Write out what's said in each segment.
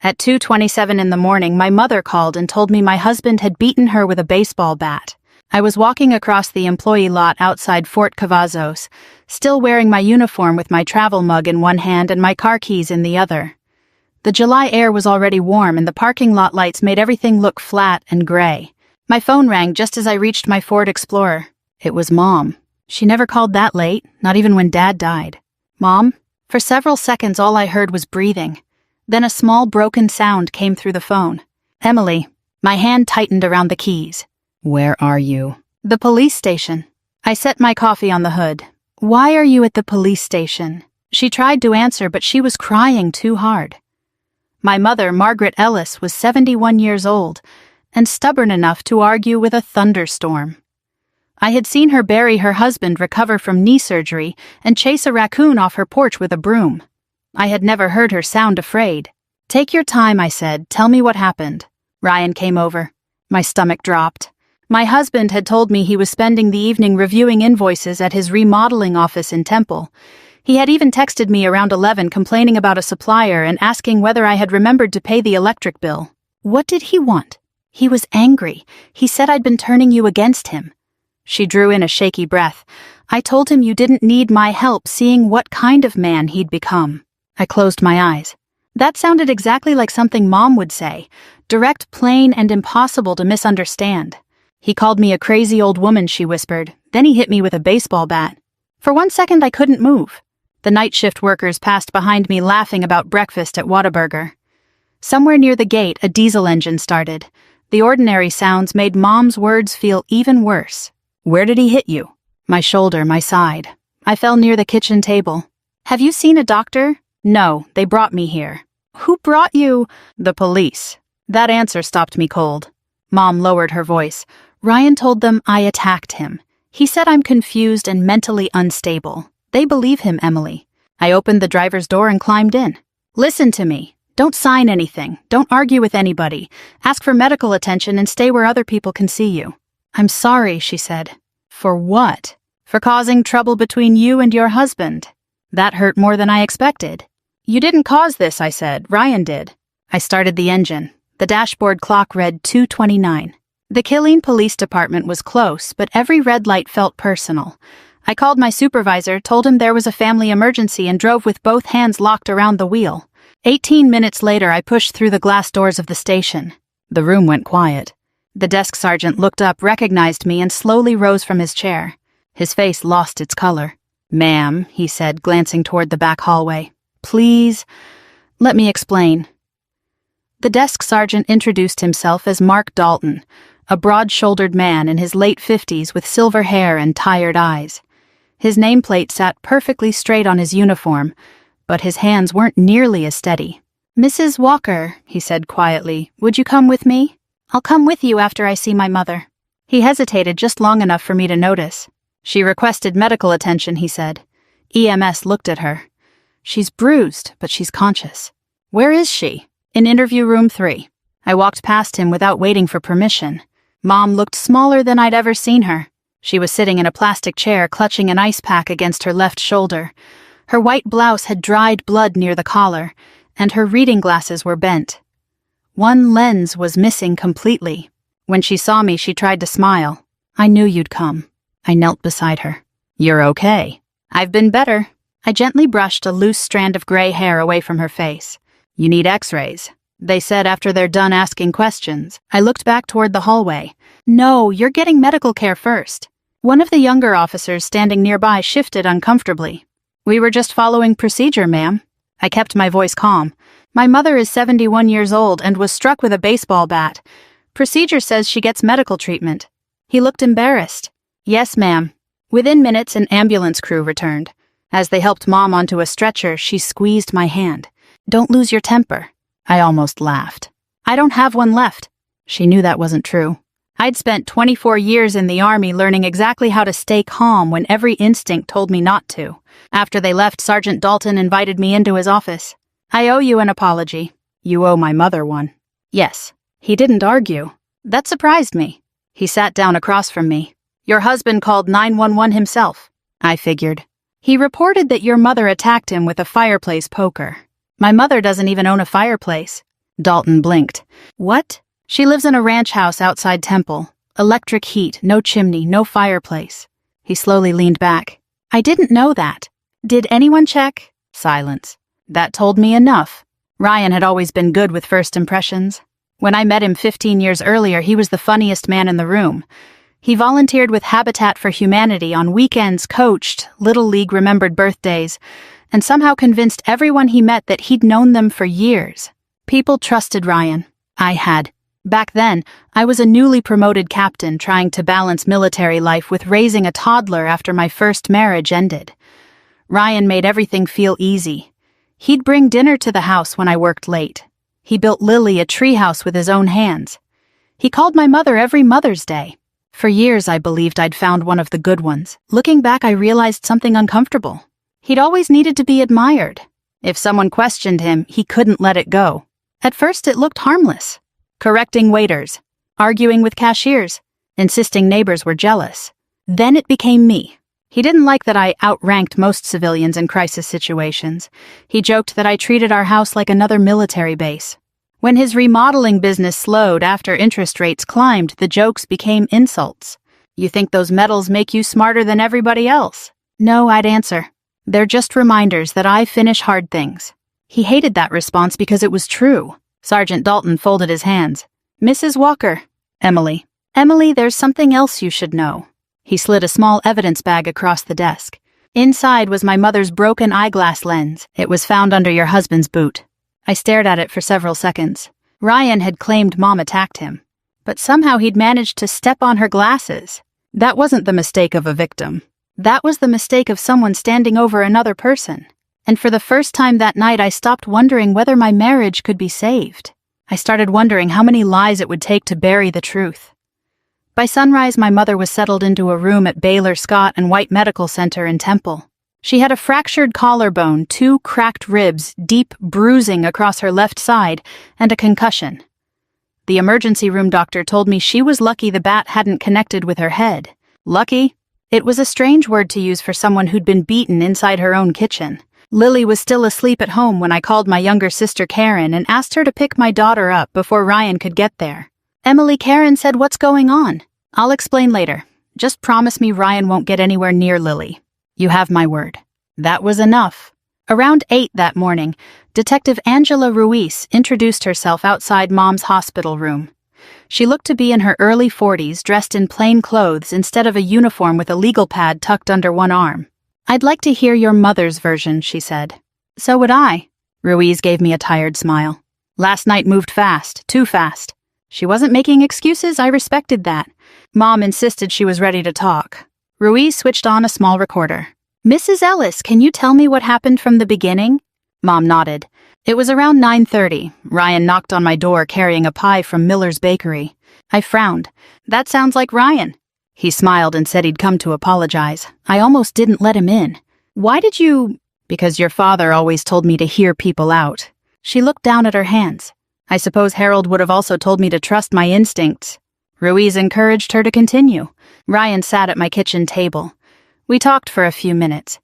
At 2:27 in the morning, my mother called and told me my husband had beaten her with a baseball bat. I was walking across the employee lot outside Fort Cavazos, still wearing my uniform with my travel mug in one hand and my car keys in the other. The July air was already warm and the parking lot lights made everything look flat and gray. My phone rang just as I reached my Ford Explorer. It was Mom. She never called that late, not even when Dad died. Mom? For several seconds all I heard was breathing. Then a small broken sound came through the phone. Emily. My hand tightened around the keys. Where are you? The police station. I set my coffee on the hood. Why are you at the police station? She tried to answer, but she was crying too hard. My mother, Margaret Ellis, was 71 years old and stubborn enough to argue with a thunderstorm. I had seen her bury her husband recover from knee surgery and chase a raccoon off her porch with a broom. I had never heard her sound afraid. Take your time, I said. Tell me what happened. Ryan came over. My stomach dropped. My husband had told me he was spending the evening reviewing invoices at his remodeling office in Temple. He had even texted me around 11 complaining about a supplier and asking whether I had remembered to pay the electric bill. What did he want? He was angry. He said I'd been turning you against him. She drew in a shaky breath. I told him you didn't need my help seeing what kind of man he'd become. I closed my eyes. That sounded exactly like something Mom would say. Direct, plain, and impossible to misunderstand. He called me a crazy old woman, she whispered. Then he hit me with a baseball bat. For 1 second I couldn't move. The night shift workers passed behind me laughing about breakfast at Whataburger. Somewhere near the gate, a diesel engine started. The ordinary sounds made Mom's words feel even worse. Where did he hit you? My shoulder, my side. I fell near the kitchen table. Have you seen a doctor? No, they brought me here. Who brought you? The police. That answer stopped me cold. Mom lowered her voice. Ryan told them I attacked him. He said I'm confused and mentally unstable. They believe him, Emily. I opened the driver's door and climbed in. Listen to me. Don't sign anything. Don't argue with anybody. Ask for medical attention and stay where other people can see you. I'm sorry, she said. For what? For causing trouble between you and your husband. That hurt more than I expected. You didn't cause this, I said. Ryan did. I started the engine. The dashboard clock read 2:29. The Killeen Police Department was close, but every red light felt personal. I called my supervisor, told him there was a family emergency, and drove with both hands locked around the wheel. 18 minutes later, I pushed through the glass doors of the station. The room went quiet. The desk sergeant looked up, recognized me, and slowly rose from his chair. His face lost its color. Ma'am, he said, glancing toward the back hallway. Please, let me explain. The desk sergeant introduced himself as Mark Dalton, a broad-shouldered man in his late 50s with silver hair and tired eyes. His nameplate sat perfectly straight on his uniform, but his hands weren't nearly as steady. Mrs. Walker, he said quietly, would you come with me? I'll come with you after I see my mother. He hesitated just long enough for me to notice. She requested medical attention, he said. EMS looked at her. She's bruised, but she's conscious. Where is she? In interview room 3. I walked past him without waiting for permission. Mom looked smaller than I'd ever seen her. She was sitting in a plastic chair, clutching an ice pack against her left shoulder. Her white blouse had dried blood near the collar, and her reading glasses were bent. One lens was missing completely. When she saw me, she tried to smile. I knew you'd come. I knelt beside her. You're okay. I've been better. I gently brushed a loose strand of gray hair away from her face. You need x-rays, they said after they're done asking questions. I looked back toward the hallway. No, you're getting medical care first. One of the younger officers standing nearby shifted uncomfortably. We were just following procedure, ma'am. I kept my voice calm. My mother is 71 years old and was struck with a baseball bat. Procedure says she gets medical treatment. He looked embarrassed. Yes, ma'am. Within minutes, an ambulance crew returned. As they helped Mom onto a stretcher, she squeezed my hand. Don't lose your temper. I almost laughed. I don't have one left. She knew that wasn't true. I'd spent 24 years in the Army learning exactly how to stay calm when every instinct told me not to. After they left, Sergeant Dalton invited me into his office. I owe you an apology. You owe my mother one. Yes. He didn't argue. That surprised me. He sat down across from me. Your husband called 911 himself. I figured. He reported that your mother attacked him with a fireplace poker. My mother doesn't even own a fireplace. Dalton blinked. What? She lives in a ranch house outside Temple. Electric heat, no chimney, no fireplace. He slowly leaned back. I didn't know that. Did anyone check? Silence. That told me enough. Ryan had always been good with first impressions. When I met him 15 years earlier, he was the funniest man in the room. He volunteered with Habitat for Humanity on weekends, coached, Little League remembered birthdays, and somehow convinced everyone he met that he'd known them for years. People trusted Ryan. I had. Back then, I was a newly promoted captain trying to balance military life with raising a toddler after my first marriage ended. Ryan made everything feel easy. He'd bring dinner to the house when I worked late. He built Lily a treehouse with his own hands. He called my mother every Mother's Day. For years, I believed I'd found one of the good ones. Looking back, I realized something uncomfortable. He'd always needed to be admired. If someone questioned him, he couldn't let it go. At first, it looked harmless. Correcting waiters, arguing with cashiers, insisting neighbors were jealous. Then it became me. He didn't like that I outranked most civilians in crisis situations. He joked that I treated our house like another military base. When his remodeling business slowed after interest rates climbed, the jokes became insults. You think those medals make you smarter than everybody else? No, I'd answer. They're just reminders that I finish hard things. He hated that response because it was true. Sergeant Dalton folded his hands. Mrs. Walker. Emily. Emily, there's something else you should know. He slid a small evidence bag across the desk. Inside was my mother's broken eyeglass lens. It was found under your husband's boot. I stared at it for several seconds. Ryan had claimed Mom attacked him, but somehow he'd managed to step on her glasses. That wasn't the mistake of a victim. That was the mistake of someone standing over another person. And for the first time that night, I stopped wondering whether my marriage could be saved. I started wondering how many lies it would take to bury the truth. By sunrise, my mother was settled into a room at Baylor Scott and White Medical Center in Temple. She had a fractured collarbone, 2 cracked ribs, deep bruising across her left side, and a concussion. The emergency room doctor told me she was lucky the bat hadn't connected with her head. Lucky? It was a strange word to use for someone who'd been beaten inside her own kitchen. Lily was still asleep at home when I called my younger sister Karen and asked her to pick my daughter up before Ryan could get there. Emily, Karen said, "What's going on?" "I'll explain later. Just promise me Ryan won't get anywhere near Lily." "You have my word." That was enough. Around 8 that morning, Detective Angela Ruiz introduced herself outside Mom's hospital room. She looked to be in her early 40s, dressed in plain clothes instead of a uniform with a legal pad tucked under one arm. "I'd like to hear your mother's version," she said. "So would I." Ruiz gave me a tired smile. "Last night moved fast, too fast. She wasn't making excuses, I respected that. Mom insisted she was ready to talk." Ruiz switched on a small recorder. "Mrs. Ellis, can you tell me what happened from the beginning?" Mom nodded. "It was around 9:30. Ryan knocked on my door carrying a pie from Miller's Bakery. I frowned. That sounds like Ryan. He smiled and said he'd come to apologize. I almost didn't let him in. "Why did you—" "Because your father always told me to hear people out." She looked down at her hands. "I suppose Harold would have also told me to trust my instincts." Ruiz encouraged her to continue. Ryan sat at my kitchen table. We talked for a few minutes.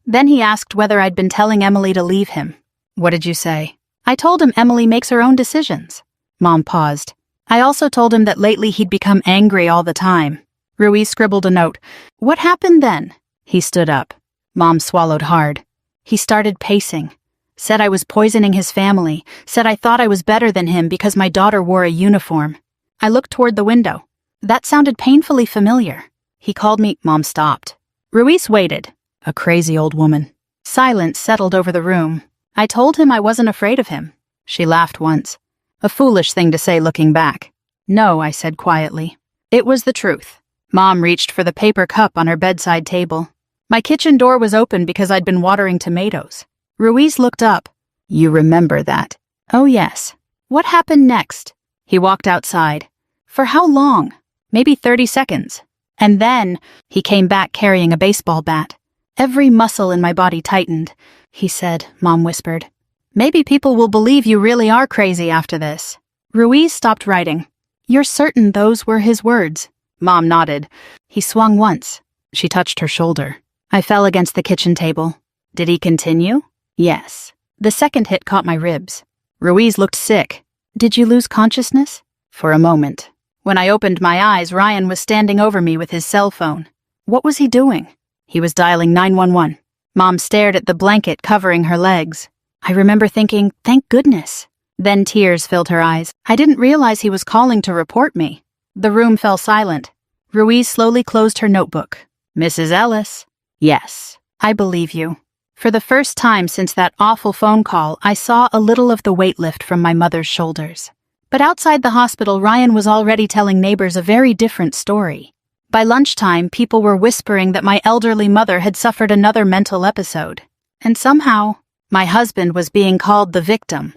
Then he asked whether I'd been telling Emily to leave him. "What did you say?" "I told him Emily makes her own decisions." Mom paused. "I also told him that lately he'd become angry all the time." Ruiz scribbled a note. "What happened then?" He stood up. Mom swallowed hard. "He started pacing. Said I was poisoning his family. Said I thought I was better than him because my daughter wore a uniform." I looked toward the window. That sounded painfully familiar. He called me— Mom stopped. Ruiz waited. A crazy old woman. Silence settled over the room. I told him I wasn't afraid of him. She laughed once. A foolish thing to say looking back. "No," I said quietly. It was the truth. Mom reached for the paper cup on her bedside table. My kitchen door was open because I'd been watering tomatoes. Ruiz looked up. "You remember that?" "Oh, yes." "What happened next?" He walked outside. "For how long?" "Maybe 30 seconds. And then he came back carrying a baseball bat. Every muscle in my body tightened. He said," Mom whispered, "maybe people will believe you really are crazy after this." Ruiz stopped writing. "You're certain those were his words?" Mom nodded. He swung once. She touched her shoulder. I fell against the kitchen table. "Did he continue?" "Yes." The second hit caught my ribs. Ruiz looked sick. Did you lose consciousness? For a moment. When I opened my eyes, Ryan was standing over me with his cell phone. What was he doing? He was dialing 911. Mom stared at the blanket covering her legs. I remember thinking, thank goodness. Then tears filled her eyes. I didn't realize he was calling to report me. The room fell silent. Ruiz slowly closed her notebook. Mrs. Ellis? Yes, I believe you. For the first time since that awful phone call, I saw a little of the weight lift from my mother's shoulders. But outside the hospital, Ryan was already telling neighbors a very different story. By lunchtime, people were whispering that my elderly mother had suffered another mental episode. And somehow, my husband was being called the victim.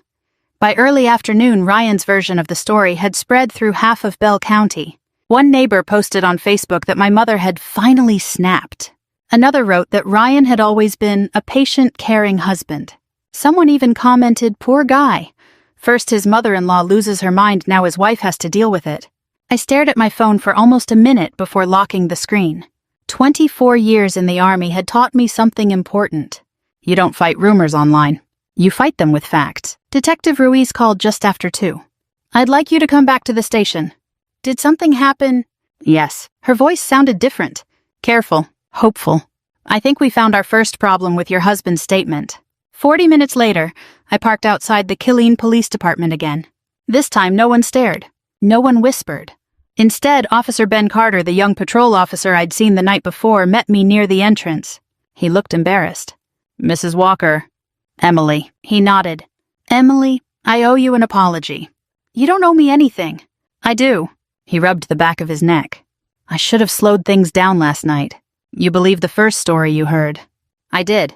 By early afternoon, Ryan's version of the story had spread through half of Bell County. One neighbor posted on Facebook that my mother had finally snapped. Another wrote that Ryan had always been a patient, caring husband. Someone even commented, poor guy. First his mother-in-law loses her mind, now his wife has to deal with it. I stared at my phone for almost a minute before locking the screen. 24 years in the Army had taught me something important. You don't fight rumors online. You fight them with facts. Detective Ruiz called just after 2. I'd like you to come back to the station. Did something happen? Yes. Her voice sounded different. Careful. Hopeful. I think we found our first problem with your husband's statement. 40 minutes later, I parked outside the Killeen Police Department again. This time, no one stared. No one whispered. Instead, Officer Ben Carter, the young patrol officer I'd seen the night before, met me near the entrance. He looked embarrassed. Mrs. Walker. Emily. He nodded. Emily, I owe you an apology. You don't owe me anything. I do. He rubbed the back of his neck. I should have slowed things down last night. You believed the first story you heard. I did.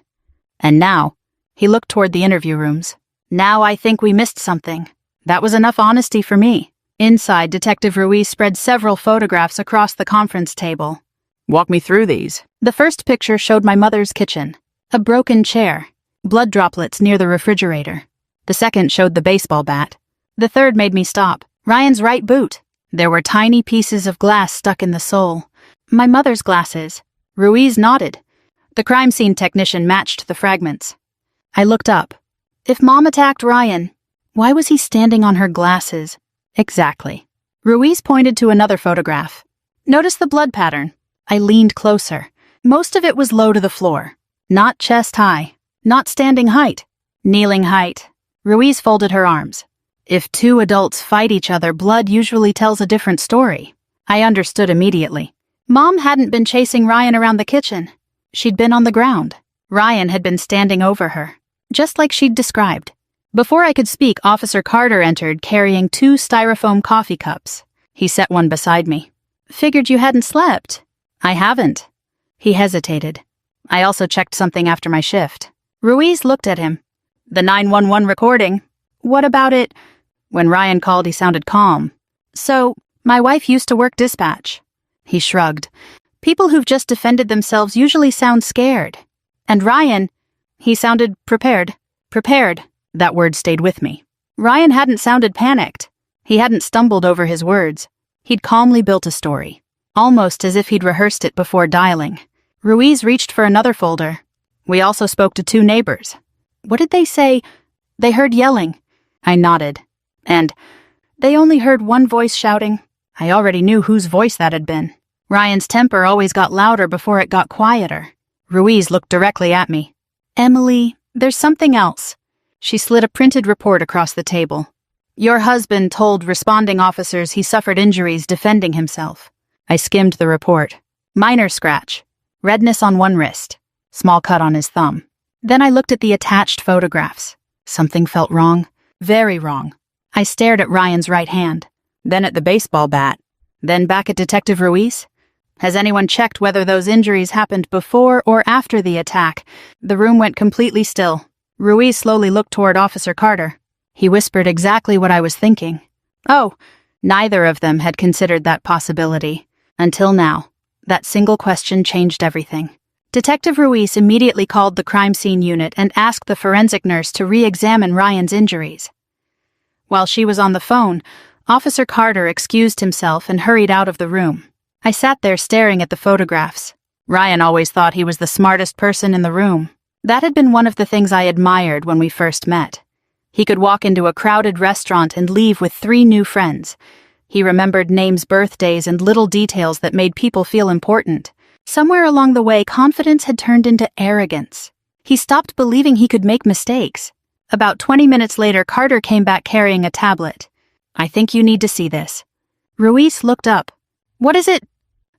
And now, he looked toward the interview rooms. Now I think we missed something. That was enough honesty for me. Inside, Detective Ruiz spread several photographs across the conference table. Walk me through these. The first picture showed my mother's kitchen. A broken chair. Blood droplets near the refrigerator. The second showed the baseball bat. The third made me stop. Ryan's right boot. There were tiny pieces of glass stuck in the sole. My mother's glasses. Ruiz nodded. The crime scene technician matched the fragments. I looked up. If Mom attacked Ryan, why was he standing on her glasses? Exactly. Ruiz pointed to another photograph. Notice the blood pattern. I leaned closer. Most of it was low to the floor. Not chest high. Not standing height. Kneeling height. Ruiz folded her arms. If two adults fight each other, blood usually tells a different story. I understood immediately. Mom hadn't been chasing Ryan around the kitchen. She'd been on the ground. Ryan had been standing over her, just like she'd described. Before I could speak, Officer Carter entered carrying 2 styrofoam coffee cups. He set one beside me. Figured you hadn't slept. I haven't. He hesitated. I also checked something after my shift. Ruiz looked at him. The 911 recording. What about it? When Ryan called, he sounded calm. So, my wife used to work dispatch. He shrugged. People who've just defended themselves usually sound scared. And Ryan, he sounded prepared. Prepared. That word stayed with me. Ryan hadn't sounded panicked. He hadn't stumbled over his words. He'd calmly built a story, almost as if he'd rehearsed it before dialing. Ruiz reached for another folder. We also spoke to 2 neighbors. What did they say? They heard yelling. I nodded. And they only heard one voice shouting. I already knew whose voice that had been. Ryan's temper always got louder before it got quieter. Ruiz looked directly at me. Emily, there's something else. She slid a printed report across the table. Your husband told responding officers he suffered injuries defending himself. I skimmed the report. Minor scratch. Redness on one wrist. Small cut on his thumb. Then I looked at the attached photographs. Something felt wrong. Very wrong. I stared at Ryan's right hand. Then at the baseball bat. Then back at Detective Ruiz. Has anyone checked whether those injuries happened before or after the attack? The room went completely still. Ruiz slowly looked toward Officer Carter. He whispered exactly what I was thinking. Oh, neither of them had considered that possibility. Until now. That single question changed everything. Detective Ruiz immediately called the crime scene unit and asked the forensic nurse to re-examine Ryan's injuries. While she was on the phone, Officer Carter excused himself and hurried out of the room. I sat there staring at the photographs. Ryan always thought he was the smartest person in the room. That had been one of the things I admired when we first met. He could walk into a crowded restaurant and leave with 3 new friends. He remembered names, birthdays, and little details that made people feel important. Somewhere along the way, confidence had turned into arrogance. He stopped believing he could make mistakes. About 20 minutes later, Carter came back carrying a tablet. "I think you need to see this." Ruiz looked up. "What is it?"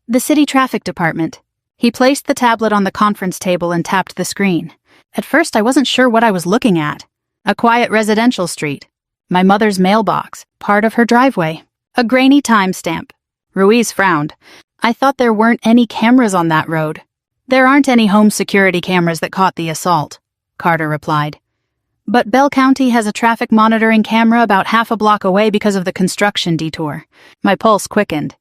"The city traffic department." He placed the tablet on the conference table and tapped the screen. At first, I wasn't sure what I was looking at. A quiet residential street. My mother's mailbox, part of her driveway. A grainy timestamp. Ruiz frowned. "I thought there weren't any cameras on that road." "There aren't any home security cameras that caught the assault," Carter replied. "But Bell County has a traffic monitoring camera about half a block away because of the construction detour." My pulse quickened.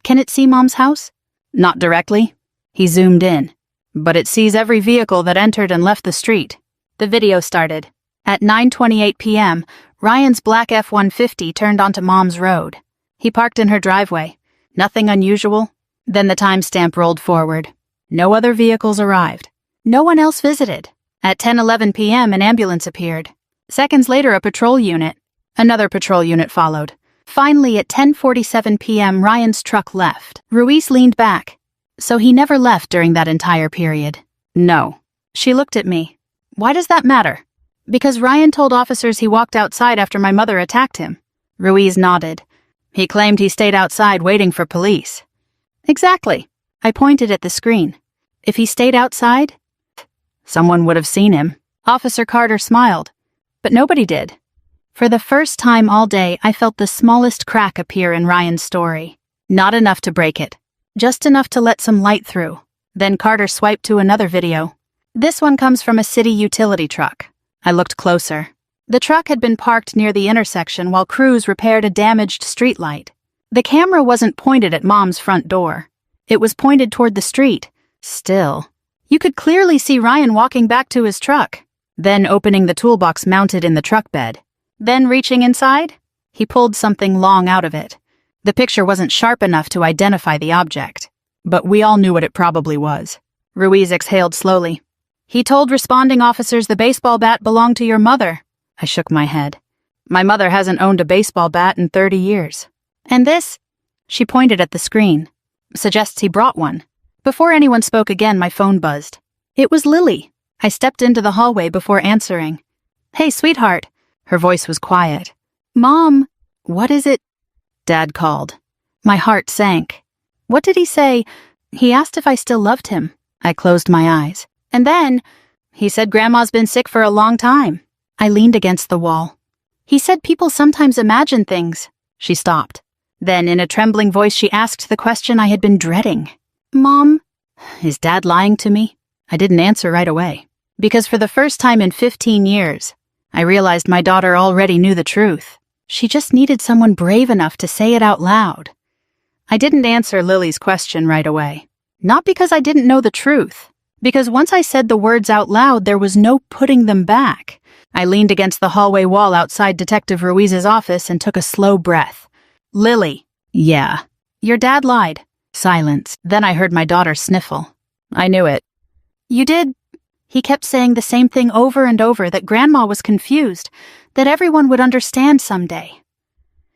"Can it see Mom's house?" "Not directly." He zoomed in. "But it sees every vehicle that entered and left the street." The video started. At 9:28 p.m., Ryan's black F-150 turned onto Mom's road. He parked in her driveway. Nothing unusual. Then the timestamp rolled forward. No other vehicles arrived. No one else visited. At 10:11 p.m., an ambulance appeared. Seconds later, a patrol unit. Another patrol unit followed. Finally, at 10:47 p.m., Ryan's truck left. Ruiz leaned back. "So he never left during that entire period?" "No." She looked at me. "Why does that matter?" "Because Ryan told officers he walked outside after my mother attacked him." Ruiz nodded. "He claimed he stayed outside waiting for police." "Exactly." I pointed at the screen. "If he stayed outside, someone would have seen him." Officer Carter smiled. "But nobody did." For the first time all day, I felt the smallest crack appear in Ryan's story. Not enough to break it. Just enough to let some light through. Then Carter swiped to another video. This one comes from a city utility truck. I looked closer. The truck had been parked near the intersection while crews repaired a damaged streetlight. The camera wasn't pointed at Mom's front door. It was pointed toward the street. Still, you could clearly see Ryan walking back to his truck, then opening the toolbox mounted in the truck bed. Then reaching inside, he pulled something long out of it. The picture wasn't sharp enough to identify the object, but we all knew what it probably was. Ruiz exhaled slowly. "He told responding officers the baseball bat belonged to your mother." I shook my head. "My mother hasn't owned a baseball bat in 30 years. And this?" She pointed at the screen. "Suggests he brought one." Before anyone spoke again, my phone buzzed. It was Lily. I stepped into the hallway before answering. "Hey, sweetheart." Her voice was quiet. "Mom, what is it?" Dad called. My heart sank. "What did he say?" "He asked if I still loved him." I closed my eyes. "And then, he said Grandma's been sick for a long time." I leaned against the wall. "He said people sometimes imagine things." She stopped. Then, in a trembling voice, she asked the question I had been dreading. "Mom, is Dad lying to me?" I didn't answer right away, because for the first time in 15 years, I realized my daughter already knew the truth. She just needed someone brave enough to say it out loud. I didn't answer Lily's question right away. Not because I didn't know the truth, because once I said the words out loud, there was no putting them back. I leaned against the hallway wall outside Detective Ruiz's office and took a slow breath. "Lily." "Yeah." "Your dad lied." Silence. Then I heard my daughter sniffle. "I knew it." "You did?" He kept saying the same thing over and over, that Grandma was confused, that everyone would understand someday.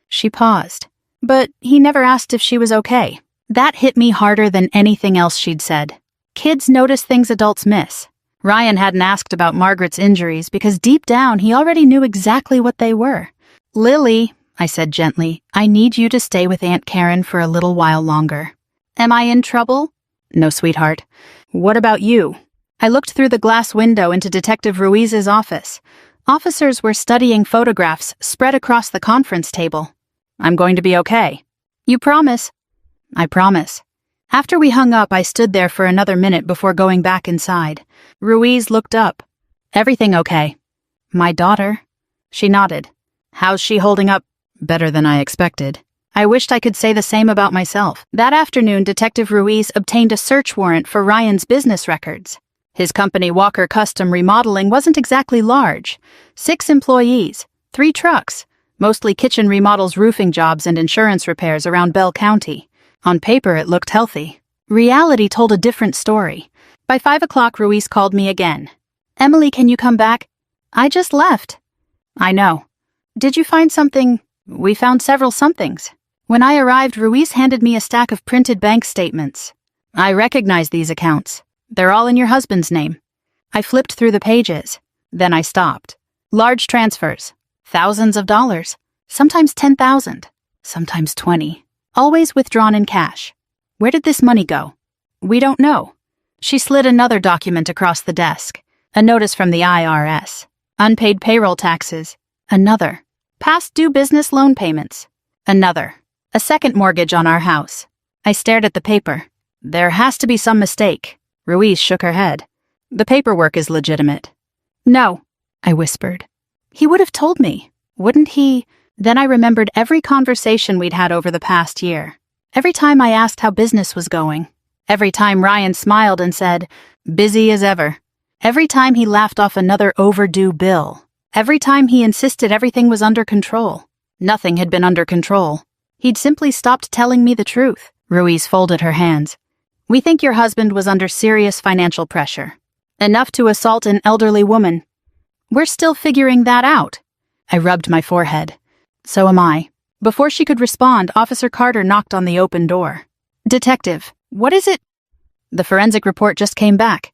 She paused. "But he never asked if she was okay." That hit me harder than anything else she'd said. Kids notice things adults miss. Ryan hadn't asked about Margaret's injuries because deep down he already knew exactly what they were. "Lily," I said gently, "I need you to stay with Aunt Karen for a little while longer." "Am I in trouble?" "No, sweetheart." "What about you?" I looked through the glass window into Detective Ruiz's office. Officers were studying photographs spread across the conference table. "I'm going to be okay." "You promise?" "I promise." After we hung up, I stood there for another minute before going back inside. Ruiz looked up. "Everything okay?" "My daughter." She nodded. "How's she holding up?" "Better than I expected." I wished I could say the same about myself. That afternoon, Detective Ruiz obtained a search warrant for Ryan's business records. His company, Walker Custom Remodeling, wasn't exactly large. 6 employees, 3 trucks, mostly kitchen remodels, roofing jobs, and insurance repairs around Bell County. On paper, it looked healthy. Reality told a different story. By 5 o'clock, Ruiz called me again. "Emily, can you come back?" "I just left." I know. Did you find something? We found several somethings. When I arrived, Ruiz handed me a stack of printed bank statements. I recognize these accounts. They're all in your husband's name. I flipped through the pages. Then I stopped. Large transfers. Thousands of dollars. Sometimes 10,000. Sometimes 20. Always withdrawn in cash. Where did this money go? We don't know. She slid another document across the desk. A notice from the IRS. Unpaid payroll taxes. Another. Past due business loan payments. Another. A second mortgage on our house. I stared at the paper. There has to be some mistake. Ruiz shook her head. The paperwork is legitimate. No, I whispered. He would have told me, wouldn't he? Then I remembered every conversation we'd had over the past year. Every time I asked how business was going. Every time Ryan smiled and said, busy as ever. Every time he laughed off another overdue bill. Every time he insisted everything was under control. Nothing had been under control. He'd simply stopped telling me the truth. Ruiz folded her hands. We think your husband was under serious financial pressure. Enough to assault an elderly woman. We're still figuring that out. I rubbed my forehead. So am I. Before she could respond, Officer Carter knocked on the open door. Detective, what is it? The forensic report just came back.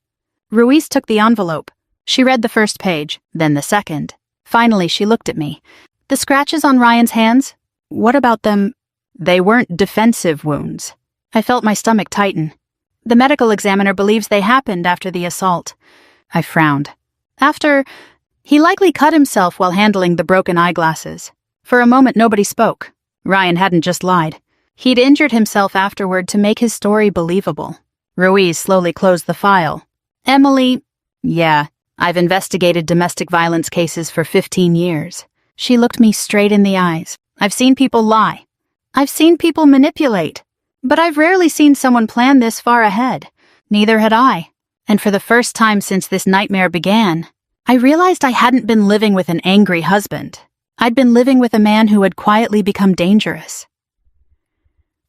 Ruiz took the envelope. She read the first page, then the second. Finally, she looked at me. The scratches on Ryan's hands? What about them? They weren't defensive wounds. I felt my stomach tighten. The medical examiner believes they happened after the assault. I frowned. He likely cut himself while handling the broken eyeglasses. For a moment, nobody spoke. Ryan hadn't just lied. He'd injured himself afterward to make his story believable. Ruiz slowly closed the file. Emily, yeah, I've investigated domestic violence cases for 15 years. She looked me straight in the eyes. I've seen people lie. I've seen people manipulate. But I've rarely seen someone plan this far ahead. Neither had I. And for the first time since this nightmare began, I realized I hadn't been living with an angry husband. I'd been living with a man who had quietly become dangerous.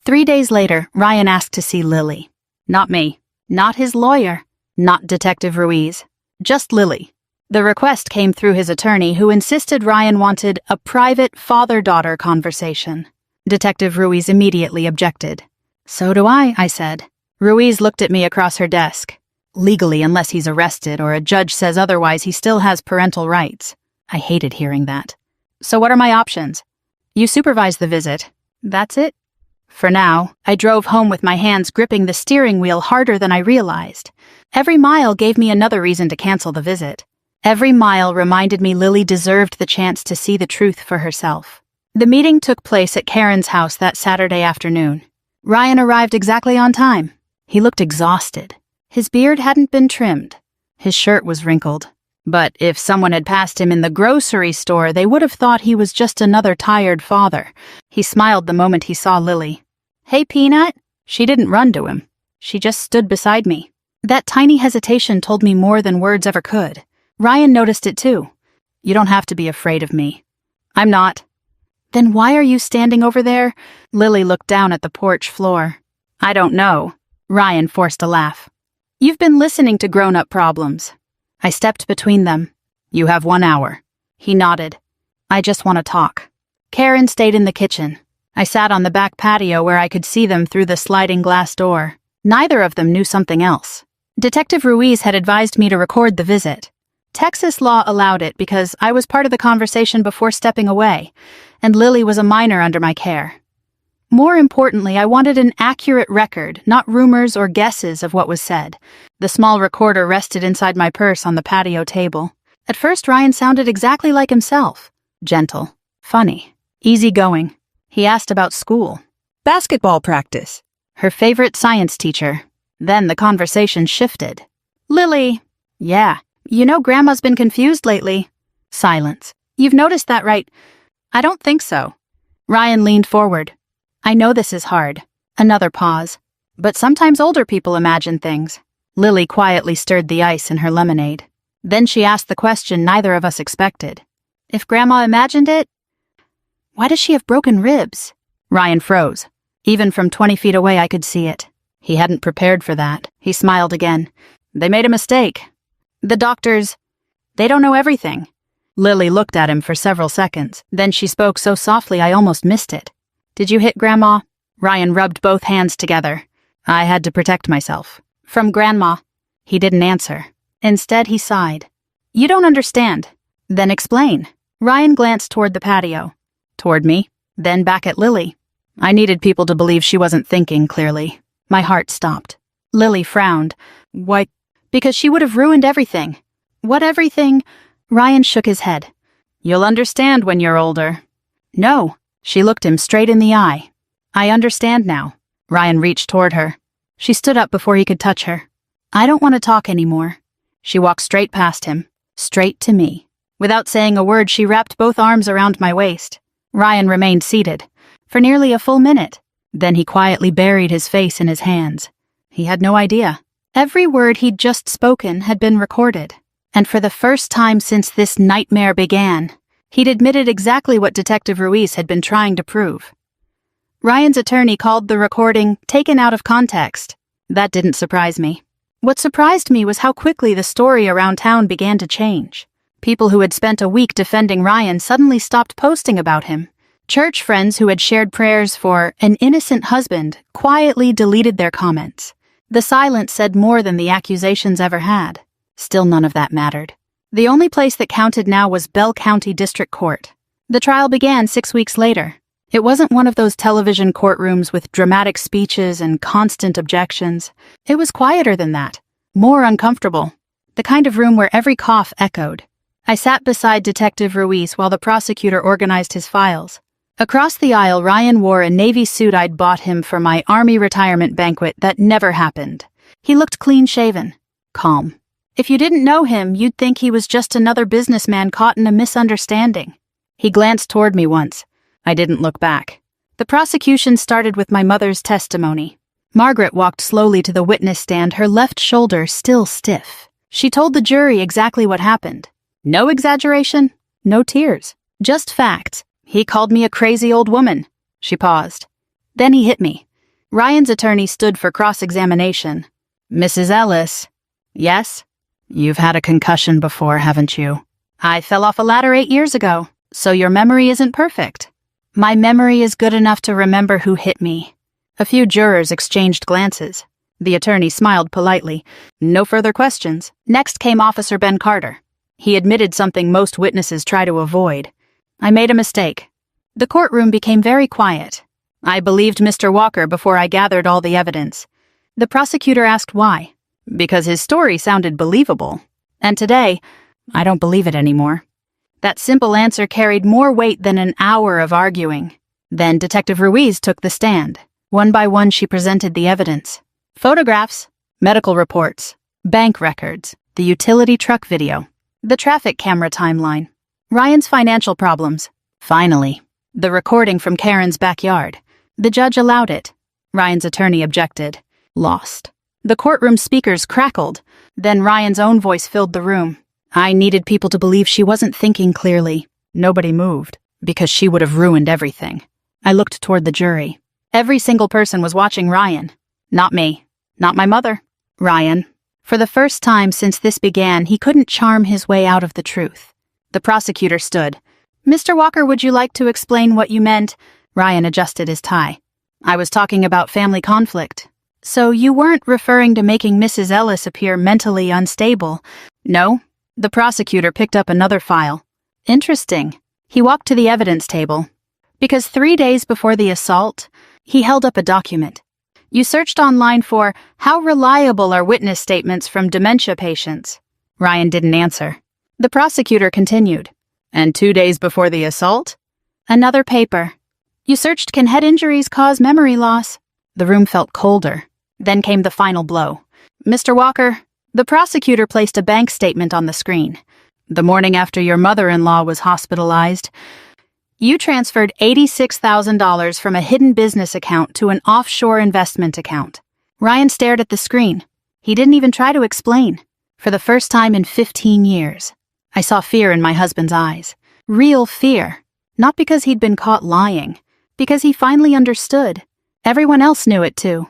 3 days later, Ryan asked to see Lily. Not me. Not his lawyer. Not Detective Ruiz. Just Lily. The request came through his attorney, who insisted Ryan wanted a private father-daughter conversation. Detective Ruiz immediately objected. So do I said. Ruiz looked at me across her desk. Legally, unless he's arrested or a judge says otherwise, he still has parental rights. I hated hearing that. So what are my options? You supervise the visit. That's it? For now, I drove home with my hands gripping the steering wheel harder than I realized. Every mile gave me another reason to cancel the visit. Every mile reminded me Lily deserved the chance to see the truth for herself. The meeting took place at Karen's house that Saturday afternoon. Ryan arrived exactly on time. He looked exhausted. His beard hadn't been trimmed. His shirt was wrinkled. But if someone had passed him in the grocery store, they would have thought he was just another tired father. He smiled the moment he saw Lily. Hey, Peanut. She didn't run to him. She just stood beside me. That tiny hesitation told me more than words ever could. Ryan noticed it too. You don't have to be afraid of me. I'm not. Then why are you standing over there? Lily looked down at the porch floor. I don't know. Ryan forced a laugh. You've been listening to grown-up problems. I stepped between them. You have 1 hour. He nodded. I just want to talk. Karen stayed in the kitchen. I sat on the back patio where I could see them through the sliding glass door. Neither of them knew something else. Detective Ruiz had advised me to record the visit. Texas law allowed it because I was part of the conversation before stepping away, and Lily was a minor under my care. More importantly, I wanted an accurate record, not rumors or guesses of what was said. The small recorder rested inside my purse on the patio table. At first, Ryan sounded exactly like himself. Gentle, funny, easygoing. He asked about school. Basketball practice. Her favorite science teacher. Then the conversation shifted. Lily. Yeah. You know Grandma's been confused lately. Silence. You've noticed that, right? I don't think so. Ryan leaned forward. I know this is hard. Another pause. But sometimes older people imagine things. Lily quietly stirred the ice in her lemonade. Then she asked the question neither of us expected. If Grandma imagined it, why does she have broken ribs? Ryan froze. Even from 20 feet away, I could see it. He hadn't prepared for that. He smiled again. They made a mistake. The doctors, they don't know everything. Lily looked at him for several seconds. Then she spoke so softly I almost missed it. "Did you hit Grandma?" Ryan rubbed both hands together. "I had to protect myself." "From Grandma." He didn't answer. Instead, he sighed. "You don't understand." "Then explain." Ryan glanced toward the patio. Toward me, then back at Lily. I needed people to believe she wasn't thinking clearly. My heart stopped. Lily frowned. "Why?" "Because she would have ruined everything." "What everything?" Ryan shook his head. "You'll understand when you're older." "No." She looked him straight in the eye. "I understand now." Ryan reached toward her. She stood up before he could touch her. "I don't want to talk anymore." She walked straight past him, straight to me. Without saying a word, she wrapped both arms around my waist. Ryan remained seated for nearly a full minute. Then he quietly buried his face in his hands. He had no idea. Every word he'd just spoken had been recorded. And for the first time since this nightmare began, he'd admitted exactly what Detective Ruiz had been trying to prove. Ryan's attorney called the recording taken out of context. That didn't surprise me. What surprised me was how quickly the story around town began to change. People who had spent a week defending Ryan suddenly stopped posting about him. Church friends who had shared prayers for an innocent husband quietly deleted their comments. The silence said more than the accusations ever had. Still, none of that mattered. The only place that counted now was Bell County District Court. The trial began 6 weeks later. It wasn't one of those television courtrooms with dramatic speeches and constant objections. It was quieter than that, more uncomfortable, the kind of room where every cough echoed. I sat beside Detective Ruiz while the prosecutor organized his files. Across the aisle, Ryan wore a navy suit I'd bought him for my Army retirement banquet that never happened. He looked clean-shaven, calm. If you didn't know him, you'd think he was just another businessman caught in a misunderstanding. He glanced toward me once. I didn't look back. The prosecution started with my mother's testimony. Margaret walked slowly to the witness stand, her left shoulder still stiff. She told the jury exactly what happened. No exaggeration, no tears, just facts. He called me a crazy old woman. She paused. Then he hit me. Ryan's attorney stood for cross-examination. "Mrs. Ellis." "Yes?" "You've had a concussion before, haven't you?" "I fell off a ladder 8 years ago, so your memory isn't perfect." "My memory is good enough to remember who hit me." A few jurors exchanged glances. The attorney smiled politely. No further questions. Next came Officer Ben Carter. He admitted something most witnesses try to avoid. "I made a mistake." The courtroom became very quiet. I believed Mr. Walker before I gathered all the evidence. The prosecutor asked why. Because his story sounded believable. And today, I don't believe it anymore. That simple answer carried more weight than an hour of arguing. Then Detective Ruiz took the stand. One by one, she presented the evidence. Photographs, medical reports, bank records, the utility truck video, the traffic camera timeline, Ryan's financial problems. Finally, the recording from Karen's backyard. The judge allowed it. Ryan's attorney objected. Lost. The courtroom speakers crackled. Then Ryan's own voice filled the room. I needed people to believe she wasn't thinking clearly. Nobody moved, because she would have ruined everything. I looked toward the jury. Every single person was watching Ryan. Not me. Not my mother. Ryan. For the first time since this began, he couldn't charm his way out of the truth. The prosecutor stood. "Mr. Walker, would you like to explain what you meant?" Ryan adjusted his tie. "I was talking about family conflict." "So you weren't referring to making Mrs. Ellis appear mentally unstable?" "No." The prosecutor picked up another file. "Interesting." He walked to the evidence table. Because 3 days before the assault, he held up a document. "You searched online for how reliable are witness statements from dementia patients." Ryan didn't answer. The prosecutor continued. "And 2 days before the assault?" Another paper. "You searched can head injuries cause memory loss?" The room felt colder. Then came the final blow. "Mr. Walker," the prosecutor placed a bank statement on the screen. "The morning after your mother-in-law was hospitalized, you transferred $86,000 from a hidden business account to an offshore investment account." Ryan stared at the screen. He didn't even try to explain. For the first time in 15 years, I saw fear in my husband's eyes. Real fear. Not because he'd been caught lying. Because he finally understood. Everyone else knew it too.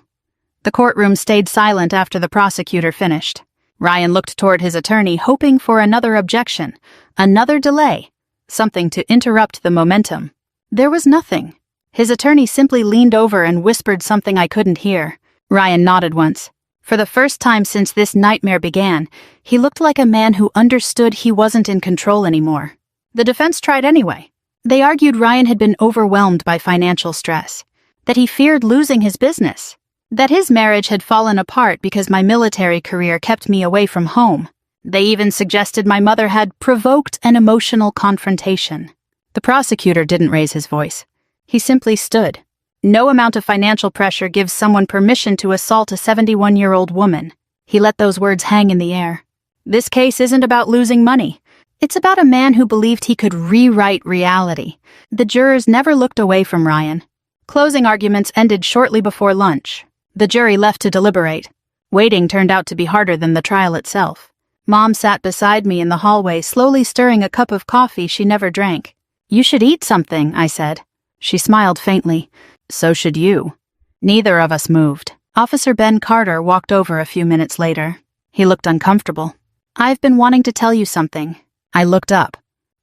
The courtroom stayed silent after the prosecutor finished. Ryan looked toward his attorney, hoping for another objection. Another delay. Something to interrupt the momentum. There was nothing. His attorney simply leaned over and whispered something I couldn't hear. Ryan nodded once. For the first time since this nightmare began, he looked like a man who understood he wasn't in control anymore. The defense tried anyway. They argued Ryan had been overwhelmed by financial stress, that he feared losing his business, that his marriage had fallen apart because my military career kept me away from home. They even suggested my mother had provoked an emotional confrontation. The prosecutor didn't raise his voice. He simply stood. No amount of financial pressure gives someone permission to assault a 71-year-old woman. He let those words hang in the air. This case isn't about losing money. It's about a man who believed he could rewrite reality. The jurors never looked away from Ryan. Closing arguments ended shortly before lunch. The jury left to deliberate. Waiting turned out to be harder than the trial itself. Mom sat beside me in the hallway, slowly stirring a cup of coffee she never drank. "You should eat something," I said. She smiled faintly. "So should you." Neither of us moved. Officer Ben Carter walked over a few minutes later. He looked uncomfortable. "I've been wanting to tell you something." I looked up.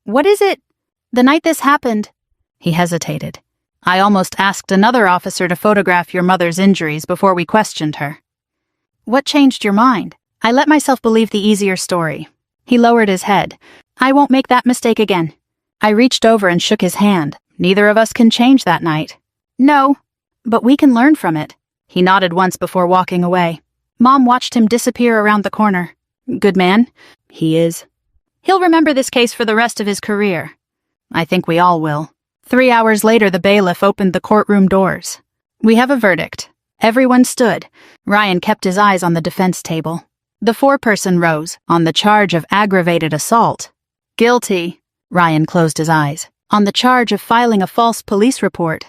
"What is it?" "The night this happened." He hesitated. "I almost asked another officer to photograph your mother's injuries before we questioned her." "What changed your mind?" I let myself believe the easier story. He lowered his head. "I won't make that mistake again." I reached over and shook his hand. "Neither of us can change that night." "No, but we can learn from it." He nodded once before walking away. Mom watched him disappear around the corner. "Good man." "He is." "He'll remember this case for the rest of his career." "I think we all will." 3 hours later, the bailiff opened the courtroom doors. "We have a verdict." Everyone stood. Ryan kept his eyes on the defense table. The foreperson rose, on the charge of aggravated assault. "Guilty." Ryan closed his eyes. "On the charge of filing a false police report."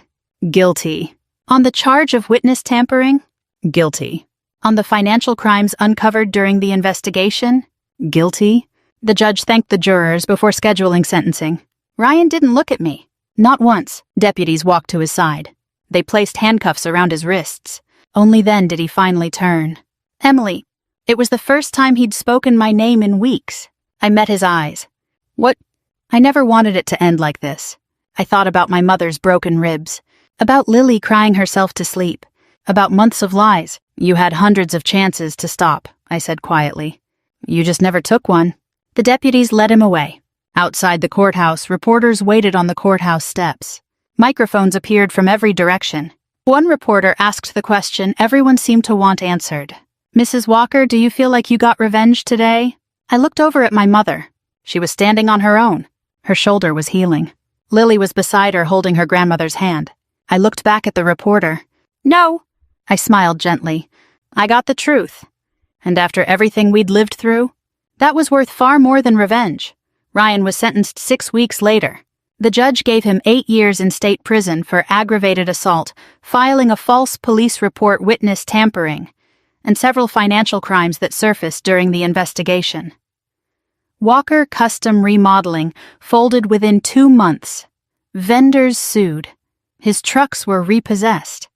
"Guilty." "On the charge of witness tampering." "Guilty." "On the financial crimes uncovered during the investigation." "Guilty." The judge thanked the jurors before scheduling sentencing. Ryan didn't look at me. Not once. Deputies walked to his side. They placed handcuffs around his wrists. Only then did he finally turn. "Emily." It was the first time he'd spoken my name in weeks. I met his eyes. "What?" I never wanted it to end like this. I thought about my mother's broken ribs, about Lily crying herself to sleep, about months of lies. "You had hundreds of chances to stop," I said quietly. "You just never took one." The deputies led him away. Outside the courthouse, reporters waited on the courthouse steps. Microphones appeared from every direction. One reporter asked the question everyone seemed to want answered. "Mrs. Walker, do you feel like you got revenge today?" I looked over at my mother. She was standing on her own. Her shoulder was healing. Lily was beside her, holding her grandmother's hand. I looked back at the reporter. "No." I smiled gently. "I got the truth. And after everything we'd lived through, that was worth far more than revenge." Ryan was sentenced 6 weeks later. The judge gave him 8 years in state prison for aggravated assault, filing a false police report, witness tampering, and several financial crimes that surfaced during the investigation. Walker Custom Remodeling folded within 2 months. Vendors sued. His trucks were repossessed.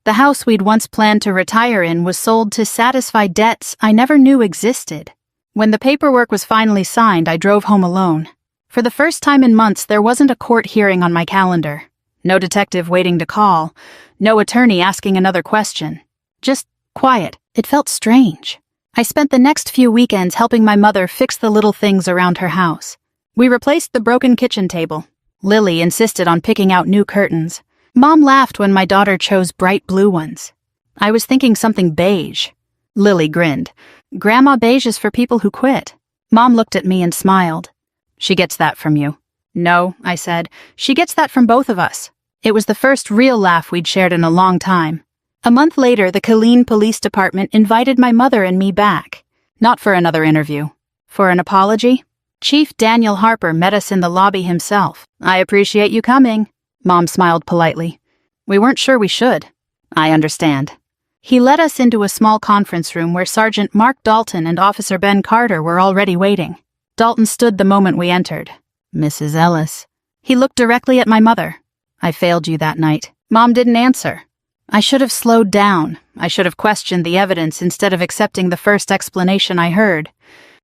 The house we'd once planned to retire in was sold to satisfy debts I never knew existed. When the paperwork was finally signed, I drove home alone. For the first time in months, there wasn't a court hearing on my calendar. No detective waiting to call. No attorney asking another question. Just quiet. It felt strange. I spent the next few weekends helping my mother fix the little things around her house. We replaced the broken kitchen table. Lily insisted on picking out new curtains. Mom laughed when my daughter chose bright blue ones. I was thinking something beige. Lily grinned. "Grandma, beige is for people who quit." Mom looked at me and smiled. "She gets that from you." "No," I said. "She gets that from both of us." It was the first real laugh we'd shared in a long time. A month later, the Killeen Police Department invited my mother and me back. Not for another interview. For an apology. Chief Daniel Harper met us in the lobby himself. "I appreciate you coming." Mom smiled politely. "We weren't sure we should." "I understand." He led us into a small conference room where Sergeant Mark Dalton and Officer Ben Carter were already waiting. Dalton stood the moment we entered. "Mrs. Ellis." He looked directly at my mother. "I failed you that night." Mom didn't answer. I should have slowed down. I should have questioned the evidence instead of accepting the first explanation I heard.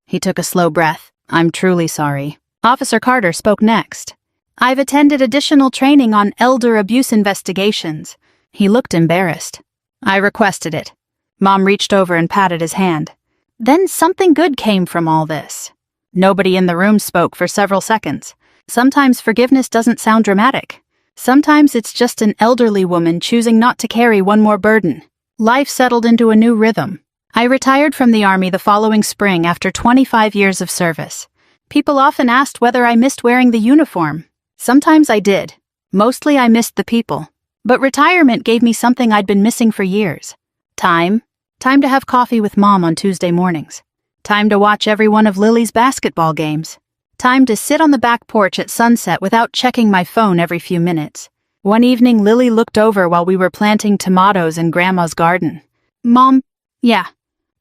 He took a slow breath. "I'm truly sorry." Officer Carter spoke next. I've attended additional training on elder abuse investigations. He looked embarrassed. I requested it. Mom reached over and patted his hand. Then something good came from all this. Nobody in the room spoke for several seconds. Sometimes forgiveness doesn't sound dramatic. Sometimes it's just an elderly woman choosing not to carry one more burden. Life settled into a new rhythm. I retired from the Army the following spring after 25 years of service. People often asked whether I missed wearing the uniform. Sometimes I did. Mostly I missed the people. But retirement gave me something I'd been missing for years. Time. Time to have coffee with Mom on Tuesday mornings. Time to watch every one of Lily's basketball games. Time to sit on the back porch at sunset without checking my phone every few minutes. One evening, Lily looked over while we were planting tomatoes in Grandma's garden. Mom, yeah.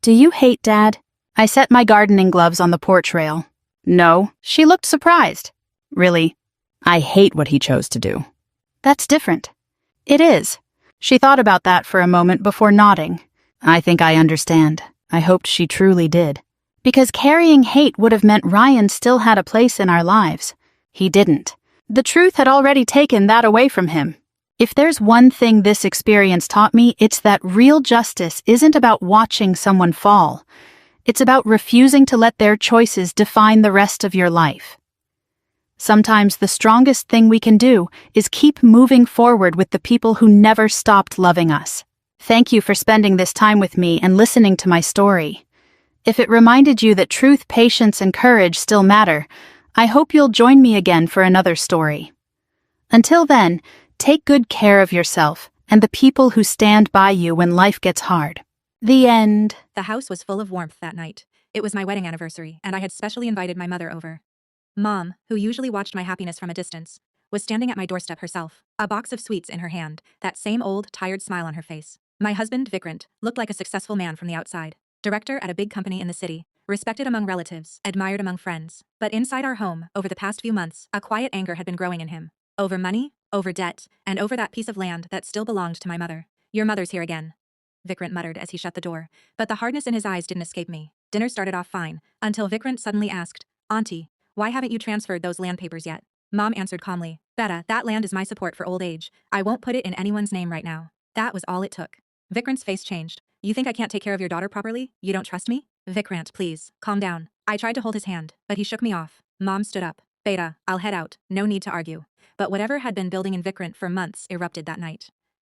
Do you hate Dad? I set my gardening gloves on the porch rail. No, she looked surprised. Really? I hate what he chose to do. That's different. It is. She thought about that for a moment before nodding. I think I understand. I hoped she truly did. Because carrying hate would have meant Ryan still had a place in our lives. He didn't. The truth had already taken that away from him. If there's one thing this experience taught me, it's that real justice isn't about watching someone fall. It's about refusing to let their choices define the rest of your life. Sometimes the strongest thing we can do is keep moving forward with the people who never stopped loving us. Thank you for spending this time with me and listening to my story. If it reminded you that truth, patience, and courage still matter, I hope you'll join me again for another story. Until then, take good care of yourself and the people who stand by you when life gets hard. The end. The house was full of warmth that night. It was my wedding anniversary, and I had specially invited my mother over. Mom, who usually watched my happiness from a distance, was standing at my doorstep herself, a box of sweets in her hand, that same old, tired smile on her face. My husband, Vikrant, looked like a successful man from the outside. Director at a big company in the city, respected among relatives, admired among friends. But inside our home, over the past few months, a quiet anger had been growing in him. Over money, over debt, and over that piece of land that still belonged to my mother. Your mother's here again, Vikrant muttered as he shut the door, but the hardness in his eyes didn't escape me. Dinner started off fine, until Vikrant suddenly asked, Auntie, why haven't you transferred those land papers yet? Mom answered calmly, Beta, that land is my support for old age. I won't put it in anyone's name right now. That was all it took. Vikrant's face changed. You think I can't take care of your daughter properly? You don't trust me? Vikrant, please, calm down. I tried to hold his hand, but he shook me off. Mom stood up. Beta, I'll head out, no need to argue. But whatever had been building in Vikrant for months erupted that night.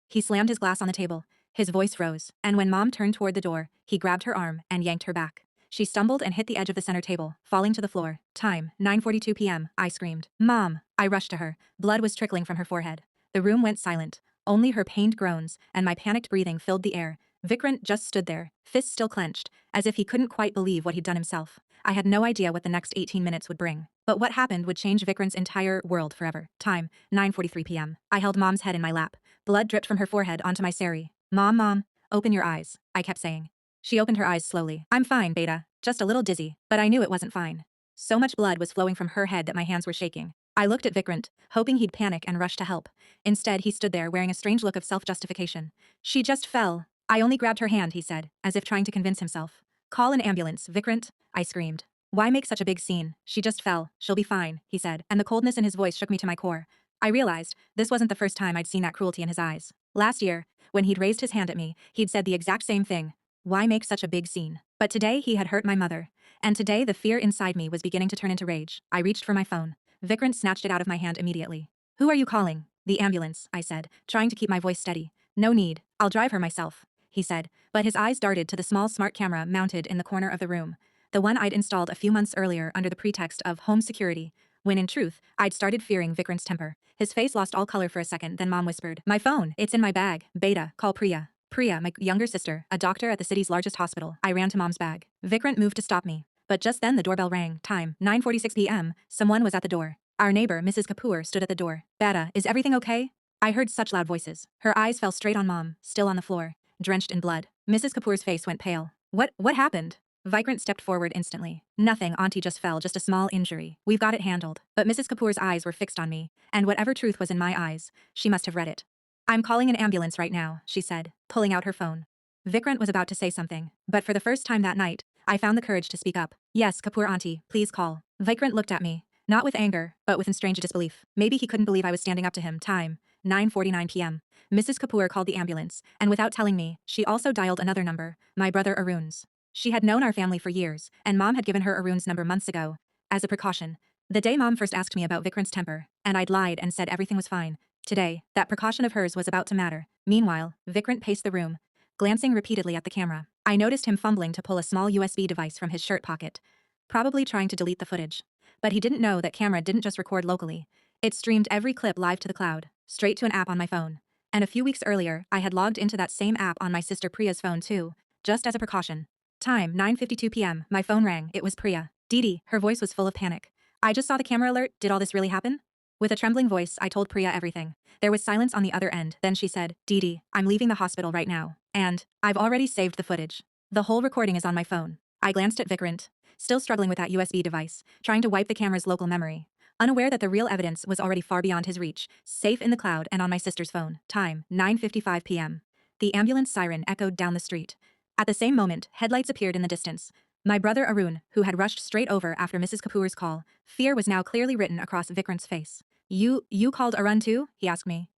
He slammed his glass on the table. His voice rose, and when Mom turned toward the door, he grabbed her arm and yanked her back. She stumbled and hit the edge of the center table, falling to the floor. Time, 9:42 p.m., I screamed. Mom! I rushed to her. Blood was trickling from her forehead. The room went silent. Only her pained groans and my panicked breathing filled the air. Vikrant just stood there, fists still clenched, as if he couldn't quite believe what he'd done himself. I had no idea what the next 18 minutes would bring. But what happened would change Vikrant's entire world forever. Time, 9:43 p.m. I held Mom's head in my lap. Blood dripped from her forehead onto my sari. Mom, open your eyes, I kept saying. She opened her eyes slowly. I'm fine, Beta, just a little dizzy, but I knew it wasn't fine. So much blood was flowing from her head that my hands were shaking. I looked at Vikrant, hoping he'd panic and rush to help. Instead, he stood there wearing a strange look of self-justification. She just fell. I only grabbed her hand, he said, as if trying to convince himself. Call an ambulance, Vikrant, I screamed. Why make such a big scene? She just fell. She'll be fine, he said, and the coldness in his voice shook me to my core. I realized this wasn't the first time I'd seen that cruelty in his eyes. Last year, when he'd raised his hand at me, he'd said the exact same thing. Why make such a big scene? But today he had hurt my mother. And today the fear inside me was beginning to turn into rage. I reached for my phone. Vikrant snatched it out of my hand immediately. Who are you calling? The ambulance, I said, trying to keep my voice steady. No need. I'll drive her myself, he said, but his eyes darted to the small smart camera mounted in the corner of the room. The one I'd installed a few months earlier under the pretext of home security, when in truth, I'd started fearing Vikrant's temper. His face lost all color for a second, then Mom whispered, My phone, it's in my bag. Beta, call Priya. Priya, my younger sister, a doctor at the city's largest hospital. I ran to Mom's bag. Vikrant moved to stop me. But just then the doorbell rang. Time, 9:46 p.m. Someone was at the door. Our neighbor, Mrs. Kapoor, stood at the door. Beta, is everything okay? I heard such loud voices. Her eyes fell straight on Mom, still on the floor, drenched in blood. Mrs. Kapoor's face went pale. What happened? Vikrant stepped forward instantly. Nothing, Auntie just fell, just a small injury. We've got it handled. But Mrs. Kapoor's eyes were fixed on me, and whatever truth was in my eyes, she must have read it. I'm calling an ambulance right now, she said, pulling out her phone. Vikrant was about to say something, but for the first time that night, I found the courage to speak up. Yes, Kapoor Auntie, please call. Vikrant looked at me, Not with anger, but with strange disbelief. Maybe he couldn't believe I was standing up to him. Time, 9:49 p.m. Mrs. Kapoor called the ambulance, and without telling me, she also dialed another number, my brother Arun's. She had known our family for years, and Mom had given her Arun's number months ago, as a precaution. The day Mom first asked me about Vikrant's temper, and I'd lied and said everything was fine. Today, that precaution of hers was about to matter. Meanwhile, Vikrant paced the room, glancing repeatedly at the camera. I noticed him fumbling to pull a small USB device from his shirt pocket, probably trying to delete the footage. But he didn't know that camera didn't just record locally. It streamed every clip live to the cloud, straight to an app on my phone. And a few weeks earlier, I had logged into that same app on my sister Priya's phone too, just as a precaution. Time, 9:52 p.m. My phone rang. It was Priya. Didi, her voice was full of panic. I just saw the camera alert. Did all this really happen? With a trembling voice, I told Priya everything. There was silence on the other end. Then she said, Didi, I'm leaving the hospital right now. And I've already saved the footage. The whole recording is on my phone. I glanced at Vikrant, still struggling with that USB device, trying to wipe the camera's local memory, unaware that the real evidence was already far beyond his reach, safe in the cloud and on my sister's phone. Time, 9:55 p.m. The ambulance siren echoed down the street. At the same moment, headlights appeared in the distance. My brother Arun, who had rushed straight over after Mrs. Kapoor's call, fear was now clearly written across Vikrant's face. You called Arun too? He asked me.